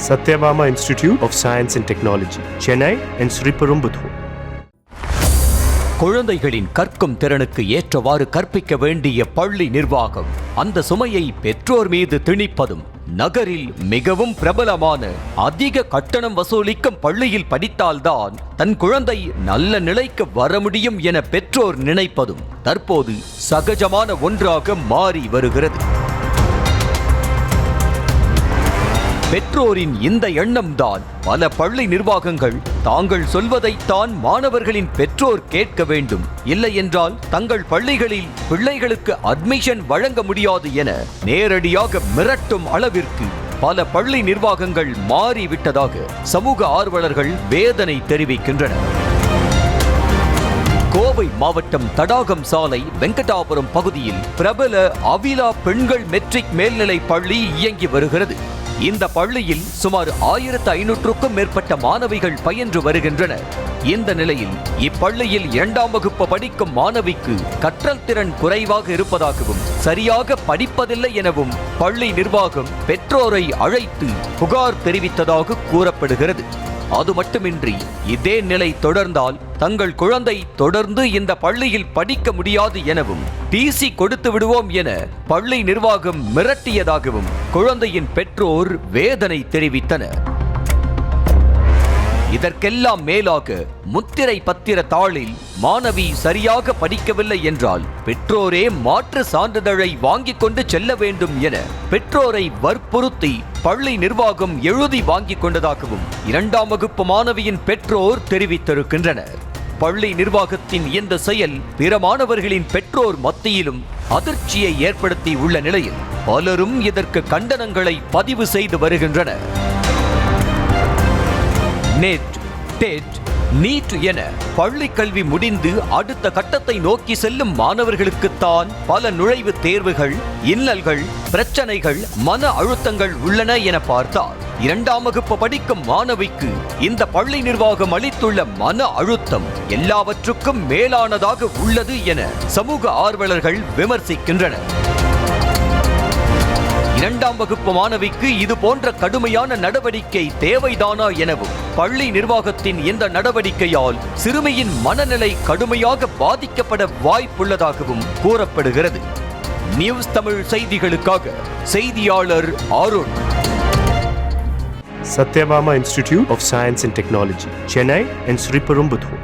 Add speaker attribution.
Speaker 1: Satyabama Institute of Science and Technology, Chennai and Sriperumbudur.
Speaker 2: குழந்தைகளின் கற்கும் திறனுக்கு ஏற்றவாறு கற்பிக்க வேண்டிய பள்ளி நிர்வாகம் அந்த சுமையை பெற்றோர் மீது திணிப்பதும், நகரில் மிகவும் பிரபலமான அதிக கட்டணம் வசூலிக்கும் பள்ளியில் படித்தால்தான் தன் குழந்தை நல்ல நிலைக்கு வர முடியும் என பெற்றோர் நினைப்பதும் தற்போது சகஜமான ஒன்றாக மாறி வருகிறது. பெற்றோரின் இந்த எண்ணம்தான் பல பள்ளி நிர்வாகங்கள் தாங்கள் சொல்வதைத்தான் மாணவர்களின் பெற்றோர் கேட்க வேண்டும், இல்லை என்றால் தங்கள் பள்ளிகளில் பிள்ளைகளுக்கு அட்மிஷன் வழங்க முடியாது என நேரடியாக மிரட்டும் அளவிற்கு பல பள்ளி நிர்வாகங்கள் மாறிவிட்டதாக சமூக ஆர்வலர்கள் வேதனை தெரிவிக்கின்றனர். கோவை மாவட்டம் தடாகம் சாலை வெங்கடாபுரம் பகுதியில் பிரபல அவிலா பெண்கள் மெட்ரிக் மேல்நிலை பள்ளி இயங்கி வருகிறது. இந்த பள்ளியில் சுமார் 1500க்கும் மேற்பட்ட மாணவிகள் பயின்று வருகின்றனர். இந்த நிலையில் இப்பள்ளியில் 2ஆம் வகுப்பு படிக்கும் மாணவிக்கு கற்றல் திறன் குறைவாக இருப்பதாகவும் சரியாக படிப்பதில்லை எனவும் பள்ளி நிர்வாகம் பெற்றோரை அழைத்து புகார் தெரிவித்ததாக கூறப்படுகிறது. அது மட்டுமின்றி இதே நிலை தொடர்ந்தால் தங்கள் குழந்தை தொடர்ந்து இந்த பள்ளியில் படிக்க முடியாது எனவும் டிசி கொடுத்து விடுவோம் என பள்ளி நிர்வாகம் மிரட்டியதாகவும் குழந்தையின் பெற்றோர் வேதனை தெரிவித்தனர். இதற்கெல்லாம் மேலாக முத்திரை பத்திர தாளில் மாணவி சரியாக படிக்கவில்லை என்றால் பெற்றோரே மாற்று சான்றிதழை வாங்கிக் கொண்டு செல்ல வேண்டும் என பெற்றோரை வற்புறுத்தி பள்ளி நிர்வாகம் எழுதி வாங்கிக் கொண்டதாகவும் 2ஆம் வகுப்பு மாணவியின் பெற்றோர் தெரிவித்திருக்கின்றனர். பள்ளி நிர்வாகத்தின் இந்த செயல் பிற மாணவர்களின் பெற்றோர் மத்தியிலும் அதிர்ச்சியை ஏற்படுத்தி உள்ள நிலையில் பலரும் இதற்கு கண்டனங்களை பதிவு செய்து வருகின்றனர். நெட், டெட், நீட் என பள்ளி கல்வி முடிந்து அடுத்த கட்டத்தை நோக்கி செல்லும் மாணவர்களுக்குத்தான் பல நுழைவுத் தேர்வுகள், இன்னல்கள், பிரச்சனைகள், மன அழுத்தங்கள் உள்ளன என பார்த்தால் 2ஆம் வகுப்பு படிக்கும் மாணவிக்கு இந்த பள்ளி நிர்வாகம் அளித்துள்ள மன அழுத்தம் எல்லாவற்றுக்கும் மேலானதாக உள்ளது என சமூக ஆர்வலர்கள் விமர்சிக்கின்றனர். 2ஆம் வகுப்பு மாணவிக்கு இது போன்ற கடுமையான நடவடிக்கை தேவைதானா எனவும் பள்ளி நிர்வாகத்தின் இந்த நடவடிக்கையால் சிறுமியின் மனநிலை கடுமையாக பாதிக்கப்பட வாய்ப்புள்ளதாகவும் கூறப்படுகிறது. நியூஸ் தமிழ் செய்திகளுக்காக செய்தியாளர் Arun.
Speaker 1: Satyabama Institute of Science and Technology, Chennai and Sriperumbudur.